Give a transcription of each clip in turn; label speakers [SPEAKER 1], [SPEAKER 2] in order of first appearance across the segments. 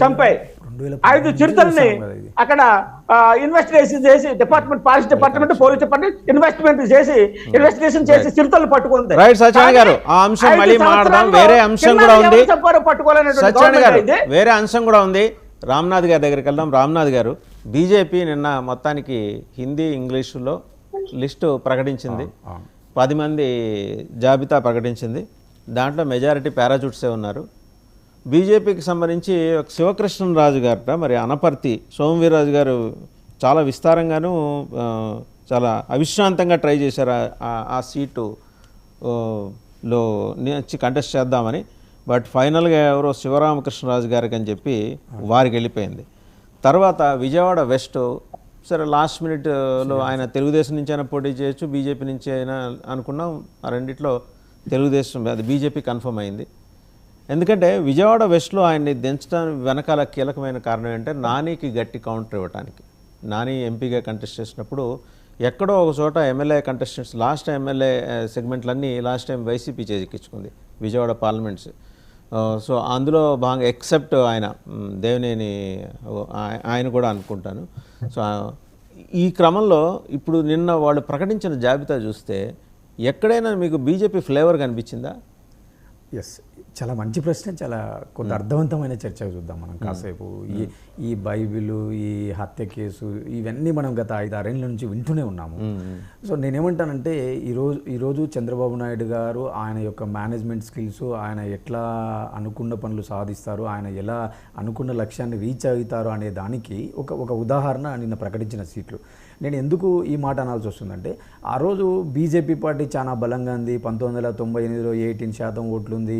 [SPEAKER 1] చంపాయి. 5 చిరుతల్ని అక్కడ ఇన్వెస్టిగేషన్ చేసి forest department, police department investigation చేసి చిరుతలు పట్టుకుంది.
[SPEAKER 2] రైట్ సత్యనారాయణ గారు, ఆ అంశం మళ్ళీ మాట్లాడదాం. వేరే అంశం కూడా ఉంది సత్యనారాయణ గారు, వేరే అంశం కూడా ఉంది. రామ్నాథ్ గారి దగ్గరికి వెళ్దాం. రామ్నాథ్ గారు, బీజేపీ నిన్న మొత్తానికి హిందీ ఇంగ్లీషులో లిస్టు ప్రకటించింది. 10 మంది జాబితా ప్రకటించింది. దాంట్లో మెజారిటీ పారాచూట్సే ఉన్నారు. బీజేపీకి సంబంధించి శివకృష్ణరాజు గారట, మరి అనపర్తి సోమవీర్రాజు గారు చాలా విస్తారంగాను చాలా అవిశ్రాంతంగా ట్రై చేశారు ఆ సీటులో నుంచి కంటెస్ట్ చేద్దామని. బట్ ఫైనల్గా ఎవరో శివరామకృష్ణరాజు గారికి అని చెప్పి వారికి వెళ్ళిపోయింది. తర్వాత విజయవాడ వెస్ట్, సరే లాస్ట్ మినిట్లో ఆయన తెలుగుదేశం నుంచి అయినా పోటీ చేయొచ్చు, బీజేపీ నుంచి అయినా అనుకున్నాం. ఆ రెండిట్లో తెలుగుదేశం, అది బీజేపీ కన్ఫర్మ్ అయింది. ఎందుకంటే విజయవాడ వెస్ట్లో ఆయన్ని దించడానికి వెనకాల కీలకమైన కారణం ఏంటంటే నానికి గట్టి కౌంటర్ ఇవ్వడానికి. నాని ఎంపీగా కంటెస్ట్ చేసినప్పుడు ఎక్కడో ఒక చోట ఎమ్మెల్యే కంటెస్టెంట్స్ లాస్ట్ ఎమ్మెల్యే సెగ్మెంట్లన్నీ లాస్ట్ టైం వైసీపీ చేజిక్కించుకుంది విజయవాడ పార్లమెంట్స్. సో అందులో భాగంగా ఎక్సెప్ట్ ఆయన దేవినేని ఆయన కూడా అనుకుంటాను. సో ఈ క్రమంలో ఇప్పుడు నిన్న వాళ్ళు ప్రకటించిన జాబితా చూస్తే ఎక్కడైనా మీకు బీజేపీ ఫ్లేవర్ కనిపించిందా?
[SPEAKER 3] ఎస్, చాలా మంచి ప్రశ్న. చాలా కొంత అర్థవంతమైన చర్చ చూద్దాం మనం కాసేపు. ఈ బైబిలు, ఈ హత్య కేసు, ఇవన్నీ మనం గత 5-6 ఏళ్ళ నుంచి వింటూనే ఉన్నాము. సో నేనేమంటానంటే ఈరోజు చంద్రబాబు నాయుడు గారు ఆయన యొక్క మేనేజ్మెంట్ స్కిల్స్, ఆయన ఎట్లా అనుకున్న పనులు సాధిస్తారు, ఆయన ఎలా అనుకున్న లక్ష్యాన్ని రీచ్ అవుతారు అనే దానికి ఒక ఉదాహరణ నిన్న ప్రకటించిన సీట్లు. నేను ఎందుకు ఈ మాట అనాల్సి వస్తుందంటే, ఆ రోజు బీజేపీ పార్టీ చాలా బలంగా ఉంది. 1998లో 18% ఓట్లుంది,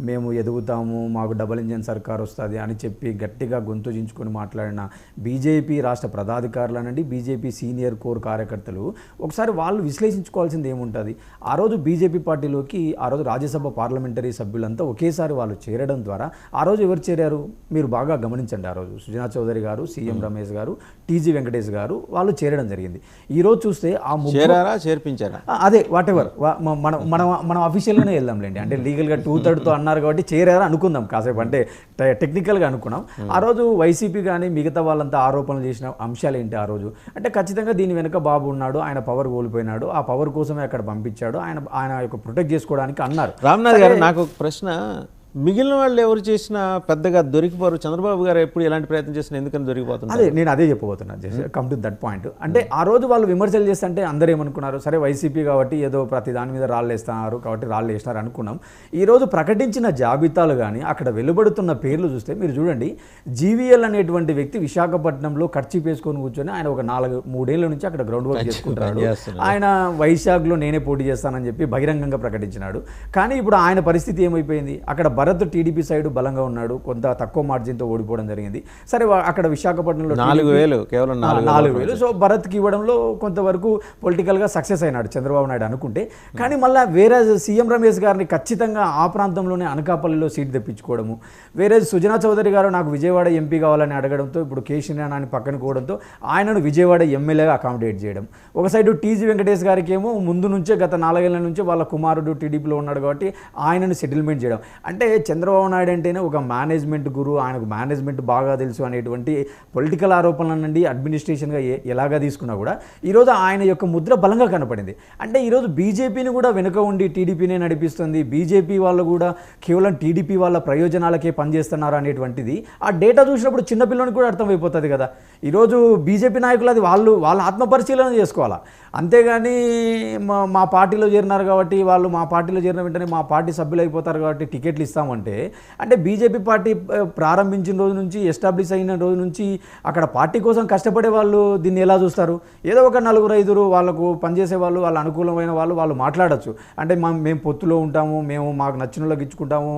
[SPEAKER 3] మేము ఎదుగుతాము, మాకు డబుల్ ఇంజన్ సర్కార్ వస్తుంది అని చెప్పి గట్టిగా గొంతు చించుకొని మాట్లాడిన బీజేపీ రాష్ట్ర పదాధికారులనండి, బీజేపీ సీనియర్ కోర్ కార్యకర్తలు ఒకసారి వాళ్ళు విశ్లేషించుకోవాల్సింది ఏముంటుంది. ఆ రోజు బీజేపీ పార్టీలోకి ఆ రోజు రాజ్యసభ పార్లమెంటరీ సభ్యులంతా ఒకేసారి వాళ్ళు చేరడం ద్వారా ఆ రోజు ఎవరు చేరారు మీరు బాగా గమనించండి. ఆ రోజు సుజనా చౌదరి గారు, సీఎం రమేష్ గారు, టీజీ వెంకటేష్ గారు వాళ్ళు చేరడం జరిగింది. ఈ రోజు చూస్తే ఆ
[SPEAKER 2] చేర్పించారా
[SPEAKER 3] అదే వాట్ ఎవర్ మనం అఫీషియల్గానే వెళ్దాంలేండి. అంటే లీగల్గా 2/3తో అన్నారు కాబట్టి చేరారా అనుకుందాం కాసేపు, అంటే టెక్నికల్గా అనుకున్నాం. ఆ రోజు వైసీపీ కానీ మిగతా వాళ్ళంతా ఆరోపణలు చేసిన అంశాలు ఏంటి ఆ రోజు అంటే, ఖచ్చితంగా దీని వెనుక బాబు ఉన్నాడు, ఆయన పవర్ కోల్పోయినాడు, ఆ పవర్ కోసమే అక్కడ పంపించాడు, ఆయన యొక్క ప్రొటెక్ట్ చేసుకోవడానికి అన్నారు.
[SPEAKER 2] రామ్నాథ్ గారు, నాకు ఒక ప్రశ్న, మిగిలిన వాళ్ళు ఎవరు చేసినా పెద్దగా దొరికిపోరు. చంద్రబాబు గారు ఎప్పుడు ఎలాంటి ప్రయత్నం చేసినా ఎందుకని దొరికిపోతున్నారు?
[SPEAKER 3] నేను అదే చెప్పబోతున్నా. Come to that point. అంటే ఆ రోజు వాళ్ళు విమర్శలు చేస్తుంటే అందరూ ఏమనుకున్నారు, సరే వైసీపీ కాబట్టి ఏదో ప్రతి దాని మీద రాళ్ళు వేస్తున్నారు కాబట్టి రాళ్ళు వేసినారు అనుకున్నాం. ఈరోజు ప్రకటించిన జాబితాలు కానీ అక్కడ వెలువడుతున్న పేర్లు చూస్తే మీరు చూడండి, జీవీఎల్ అనేటువంటి వ్యక్తి విశాఖపట్నంలో ఖర్చు వేసుకొని కూర్చొని ఆయన ఒక 3 ఏళ్ల నుంచి అక్కడ గ్రౌండ్ వర్క్ చేసుకుంటున్నాడు. ఆయన వైశాఖ్లో నేనే పోటీ చేస్తానని చెప్పి బహిరంగంగా ప్రకటించినాడు. కానీ ఇప్పుడు ఆయన పరిస్థితి ఏమైపోయింది, అక్కడ భరత్ టీడీపీ సైడ్ బలంగా ఉన్నాడు, కొంత తక్కువ మార్జిన్తో ఓడిపోవడం జరిగింది. సరే అక్కడ విశాఖపట్నంలో
[SPEAKER 2] 4,000 కేవలం 4,000.
[SPEAKER 3] సో భరత్కి ఇవ్వడంలో కొంతవరకు పొలిటికల్గా సక్సెస్ అయినాడు చంద్రబాబు నాయుడు అనుకుంటే. కానీ మళ్ళీ వేరే సీఎం రమేష్ గారిని ఖచ్చితంగా ఆ ప్రాంతంలోనే అనకాపల్లిలో సీట్ తెప్పించుకోవడము, వేరే సుజనా చౌదరి గారు నాకు విజయవాడ ఎంపీ కావాలని అడగడంతో ఇప్పుడు కేశీనాని పక్కన పోవడంతో ఆయనను విజయవాడ ఎమ్మెల్యేగా అకామిడేట్ చేయడం. ఒక సైడు టీజీ వెంకటేష్ గారికి ఏమో ముందు నుంచే గత 4 ఏళ్ల నుంచే వాళ్ళ కుమారుడు టీడీపీలో ఉన్నాడు కాబట్టి ఆయనను సెటిల్మెంట్ చేయడం. అంటే చంద్రబాబు నాయుడు అంటేనే ఒక మేనేజ్మెంట్ గురు, ఆయనకు మేనేజ్మెంట్ బాగా తెలుసు అనేటువంటి పొలిటికల్ ఆరోపణల నుండి అడ్మినిస్ట్రేషన్గా ఎలాగా తీసుకున్నా కూడా ఈరోజు ఆయన యొక్క ముద్ర బలంగా కనపడింది. అంటే ఈరోజు బీజేపీని కూడా వెనుక ఉండి టీడీపీనే నడిపిస్తుంది, బీజేపీ వాళ్ళు కూడా కేవలం టీడీపీ వాళ్ళ ప్రయోజనాలకే పనిచేస్తున్నారు అనేటువంటిది ఆ డేటా చూసినప్పుడు చిన్నపిల్లనికి కూడా అర్థమైపోతుంది కదా. ఈరోజు బీజేపీ నాయకులు అది వాళ్ళ ఆత్మపరిశీలన చేసుకోవాలా. అంతేగాని మా పార్టీలో చేరినారు కాబట్టి వాళ్ళు మా పార్టీలో చేరిన వెంటనే మా పార్టీ సభ్యులు అయిపోతారు కాబట్టి టికెట్లు ఇస్తామంటే, అంటే బీజేపీ పార్టీ ప్రారంభించిన రోజు నుంచి, ఎస్టాబ్లిష్ అయిన రోజు నుంచి అక్కడ పార్టీ కోసం కష్టపడే వాళ్ళు దీన్ని ఎలా చూస్తారు? ఏదో ఒక 4-5 వాళ్ళకు పనిచేసే వాళ్ళు, వాళ్ళ అనుకూలమైన వాళ్ళు మాట్లాడచ్చు. అంటే మేము పొత్తులో ఉంటాము, మేము మాకు నచ్చిన వాళ్ళకి ఇచ్చుకుంటాము,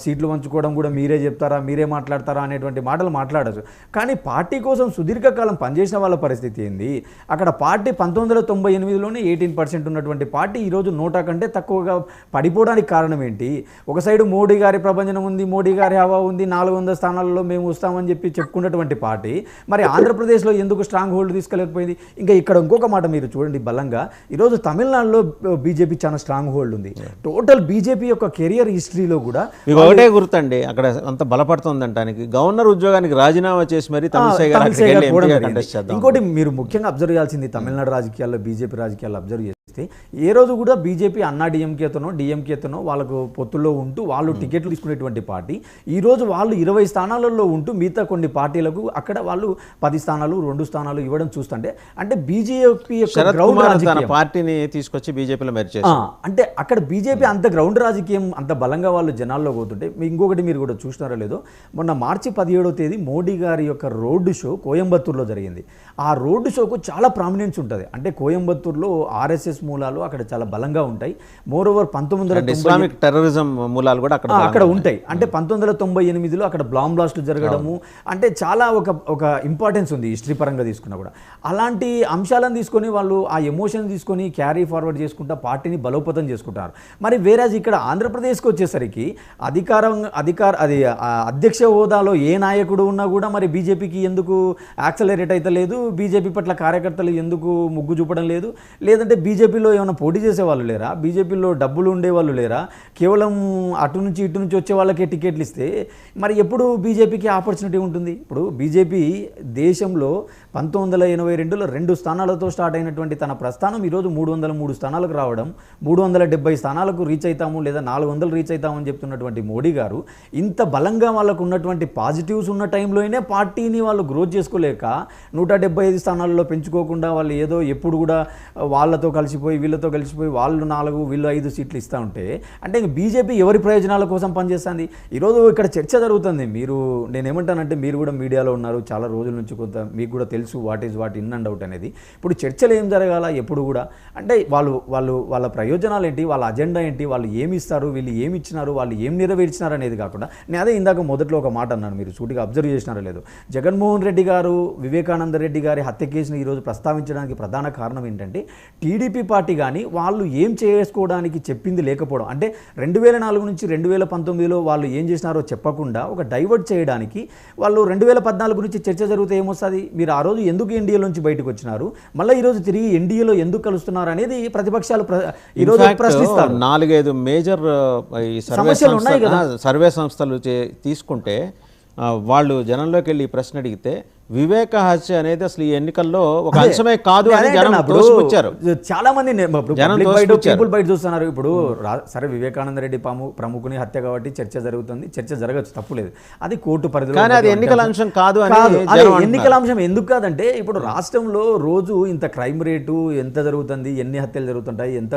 [SPEAKER 3] సీట్లు పంచుకోవడం కూడా మీరే చెప్తారా, మీరే మాట్లాడతారా అనేటువంటి మాటలు మాట్లాడచ్చు. కానీ పార్టీ కోసం సుదీర్ఘకాలం పనిచేసిన వాళ్ళ పరిస్థితి ఏంది? అక్కడ పార్టీ 1998లోనే 18% ఉన్నటువంటి పార్టీ ఈరోజు 100 కంటే తక్కువగా పడిపోవడానికి కారణం ఏంటి? ఒక సైడు మోడీ గారి ప్రభంజనం ఉంది, మోడీ గారి హవా ఉంది, 400 స్థానాలలో మేము వస్తామని చెప్పి చెప్పుకున్నటువంటి పార్టీ మరి ఆంధ్రప్రదేశ్లో ఎందుకు స్ట్రాంగ్ హోల్డ్ తీసుకోలేకపోయింది? ఇంకా ఇక్కడ ఇంకొక మాట మీరు చూడండి బలంగా, ఈరోజు తమిళనాడులో బీజేపీ చాలా స్ట్రాంగ్ హోల్డ్ ఉంది. టోటల్ బీజేపీ యొక్క కెరియర్ హిస్టరీలో కూడా
[SPEAKER 2] మీకు ఒకటే గుర్తండి, అక్కడ అంత బలపడుతుంది అంటానికి గవర్నర్ ఉద్యోగానికి రాజీనామా చేసి మరి తమిళసై గారు అక్కడికి వెళ్ళి ఎంపీగా కంటెస్ట్ చేద్దాం.
[SPEAKER 3] ఇంకోటి మీరు ముఖ్యంగా అబ్జర్వ్ చేయాల్సింది తమిళనాడు రాజకీయాల్లో, బీజేపీ రాజకీయాల్లో అబ్జర్వ్ చేస్తే ఏ రోజు కూడా బీజేపీ అన్నా డిఎంకేతోనో వాళ్ళకు పొత్తుల్లో ఉంటూ వాళ్ళు టికెట్లు తీసుకునేటువంటి పార్టీ. ఈ రోజు వాళ్ళు 20 స్థానాలలో ఉంటూ మిగతా కొన్ని పార్టీలకు అక్కడ వాళ్ళు 10 స్థానాలు 2 స్థానాలు ఇవ్వడం చూస్తుంటే అంటే బీజేపీ
[SPEAKER 2] పార్టీని తీసుకొచ్చి బీజేపీలో మెర్జ్ చేశారు.
[SPEAKER 3] అంటే అక్కడ బీజేపీ అంత గ్రౌండ్ రాజకీయం అంత బలంగా వాళ్ళు జనాల్లో పోతుంటే ఇంకొకటి మీరు కూడా చూసినారో లేదో, మొన్న మార్చి 17వ తేదీ మోడీ గారి యొక్క రోడ్డు షో కోయంబత్తూర్లో జరిగింది. ఆ రోడ్డు షోకు చాలా ప్రామినెన్స్ ఉంటుంది. అంటే కోయంబత్తూర్లో ఆర్ఎస్ఎస్ మూలాలు అక్కడ చాలా బలంగా ఉంటాయి. మోర్ ఓవర్ 1990
[SPEAKER 2] ఇస్లామిక్ టెర్రరిజం మూలాలు కూడా అక్కడ
[SPEAKER 3] ఉంటాయి. అంటే 1998లో అక్కడ బాంబ్ బ్లాస్ట్లు జరగడము అంటే చాలా ఒక ఇంపార్టెన్స్ ఉంది హిస్టరీ పరంగా తీసుకున్నా కూడా. అలాంటి అంశాలను తీసుకొని వాళ్ళు ఆ ఎమోషన్ తీసుకొని క్యారీ ఫార్వర్డ్ చేసుకుంటా పార్టీని బలోపేతం చేసుకుంటారు. మరి వేరేజ్ ఇక్కడ ఆంధ్రప్రదేశ్కి వచ్చేసరికి అధ్యక్ష హోదాలో ఏ నాయకుడు ఉన్నా కూడా మరి బీజేపీకి ఎందుకు యాక్సలరేట్ అయితే లేదు, బీజేపీ పట్ల కార్యకర్తలు ఎందుకు మొగ్గు చూపడం లేదు, లేదంటే బీజేపీలో ఏమైనా పోటీ చేసే వాళ్ళు లేరా, బీజేపీలో డబ్బులు ఉండేవాళ్ళు లేరా, కేవలం అటు నుంచి ఇటు నుంచి వచ్చే వాళ్ళకే టికెట్లు ఇస్తే మరి ఎప్పుడు బీజేపీకి ఆపర్చునిటీ ఉంటుంది? ఇప్పుడు బీజేపీ దేశంలో 1982లో 2 స్థానాలతో స్టార్ట్ అయినటువంటి తన ప్రస్థానం ఈరోజు 303 స్థానాలకు రావడం, 370 స్థానాలకు రీచ్ అవుతాము లేదా 400 రీచ్ అవుతామని చెప్తున్నటువంటి మోడీ గారు ఇంత బలంగా వాళ్ళకు ఉన్నటువంటి పాజిటివ్స్ ఉన్న టైంలోనే పార్టీని వాళ్ళు గ్రోత్ చేసుకోలేక 175 స్థానాల్లో పెంచుకోకుండా వాళ్ళు ఏదో ఎప్పుడు కూడా వాళ్ళతో కలిసిపోయి వీళ్ళతో కలిసిపోయి వాళ్ళు 4 వీళ్ళు 5 సీట్లు ఇస్తూ ఉంటే అంటే బీజేపీ ఎవరి ప్రయోజనాల కోసం పనిచేస్తుంది? ఈరోజు ఇక్కడ చర్చ జరుగుతుంది. నేనేమంటానంటే మీరు కూడా మీడియాలో ఉన్నారు చాలా రోజుల నుంచి, కొంత మీకు కూడా తెలుసు వాట్ ఇన్ అండ్ అవుట్ అనేది. ఇప్పుడు చర్చలు ఏం జరగాల ఎప్పుడు కూడా అంటే వాళ్ళ ప్రయోజనాలు ఏంటి, వాళ్ళ అజెండా ఏంటి, వాళ్ళు ఏమి ఇస్తారు, వీళ్ళు ఏమి ఇచ్చినారు, వాళ్ళు ఏం నెరవేర్చినారు అనేది కాకుండా నేను అదే ఇందాక మొదట్లో ఒక మాట అన్నాను, మీరు సూటిగా అబ్జర్వ్ చేసినారో లేదో, జగన్మోహన్ రెడ్డి గారు వివేకానంద రెడ్డి గారి హత్య కేసును ఈరోజు ప్రస్తావించడానికి ప్రధాన కారణం ఏంటంటే టీడీపీ పార్టీ కానీ వాళ్ళు ఏం చేసుకోవడానికి చెప్పింది లేకపోవడం. అంటే 2004 నుంచి 2019లో వాళ్ళు ఏం చేసినారో చెప్పకుండా ఒక డైవర్ట్ చేయడానికి వాళ్ళు 2014 గురించి చర్చ జరిగితే ఏమొస్తుంది, మీరు ఆ రోజు ఎందుకు ఎన్డీఏ నుంచి బయటకు వచ్చినారు, మళ్ళీ ఈరోజు తిరిగి ఎన్డీఏలో ఎందుకు కలుస్తున్నారు అనేది ప్రతిపక్షాలు ఈరోజు ప్రశ్నిస్తారు.
[SPEAKER 2] 4-5 మేజర్ సర్వే సంస్థలు తీసుకుంటే వాళ్ళు జనంలోకి వెళ్ళి ప్రశ్న అడిగితే వివేక హత్య అనేది అసలు ఈ ఎన్నికల్లో ఒక అంశమే కాదు అని జనం తోసిపుచ్చారు.
[SPEAKER 3] చాలా మంది పీపుల్ బయట చూస్తున్నారు. ఇప్పుడు సరే వివేకానంద రెడ్డి ప్రముఖుని హత్య కాబట్టి చర్చ జరుగుతుంది, చర్చ జరగచ్చు తప్పులేదు, అది కోర్టు పరిధిలో,
[SPEAKER 2] కానీ అది ఎన్నికల అంశం కాదు.
[SPEAKER 3] ఎన్నికల అంశం ఎందుకు కాదంటే ఇప్పుడు రాష్ట్రంలో రోజు ఇంత క్రైమ్ రేటు ఎంత జరుగుతుంది, ఎన్ని హత్యలు జరుగుతుంటాయి ఎంత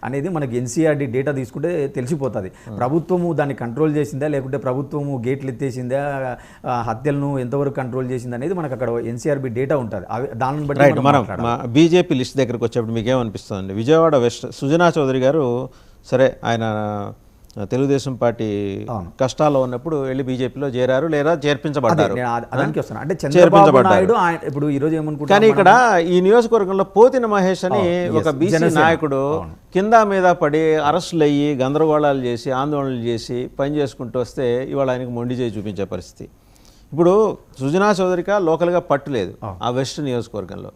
[SPEAKER 3] అనేది మనకి ఎన్సీఆర్డీ డేటా తీసుకుంటే తెలిసిపోతుంది. ప్రభుత్వము దాన్ని కంట్రోల్ చేసిందా లేకుంటే ప్రభుత్వము గేట్లు ఎత్తేసిందా, హత్యలను ఎంతవరకు కంట్రోల్ చేసిందా అనేది మనకు అక్కడ ఎన్సీఆర్బీ డేటా ఉంటుంది. దానిని బట్టి
[SPEAKER 2] మనం బీజేపీ లిస్ట్ దగ్గరకు వచ్చేప్పుడు మీకు ఏమనిపిస్తుంది? విజయవాడ వెస్ట్ సుజనా చౌదరి గారు సరే ఆయన తెలుగుదేశం పార్టీ కష్టాల్లో ఉన్నప్పుడు వెళ్ళి బీజేపీలో చేరారు లేదా చేర్పించబడ్డారు.
[SPEAKER 3] అంటే చంద్రబాబు నాయుడు ఇప్పుడు ఈ రోజు ఏమనుకుంటారు,
[SPEAKER 2] కానీ ఇక్కడ ఈ నియోజకవర్గంలో పోతిన మహేష్ అని ఒక బీసీ నాయకుడు కింద మీద పడి అరెస్టులు అయ్యి గందరగోళాలు చేసి ఆందోళనలు చేసి పని చేసుకుంటూ వస్తే ఇవాళ ఆయనకు మొండి చేయి చూపించే పరిస్థితి. ఇప్పుడు సుజనా చౌదరిక లోకల్గా పట్టులేదు ఆ వెస్ట్ నియోజకవర్గంలో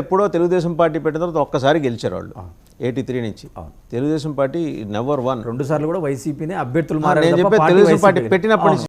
[SPEAKER 2] ఎప్పుడో తెలుగుదేశం పార్టీ పెట్టిన తర్వాత ఒక్కసారి గెలిచారు వాళ్ళు 83 నుంచి. తెలుగుదేశం పార్టీ నెవర్ వన్,
[SPEAKER 3] 2 సార్లు కూడా వైసీపీనే అభ్యర్థులు
[SPEAKER 2] తెలుగుదేశం పార్టీ పెట్టినప్పటి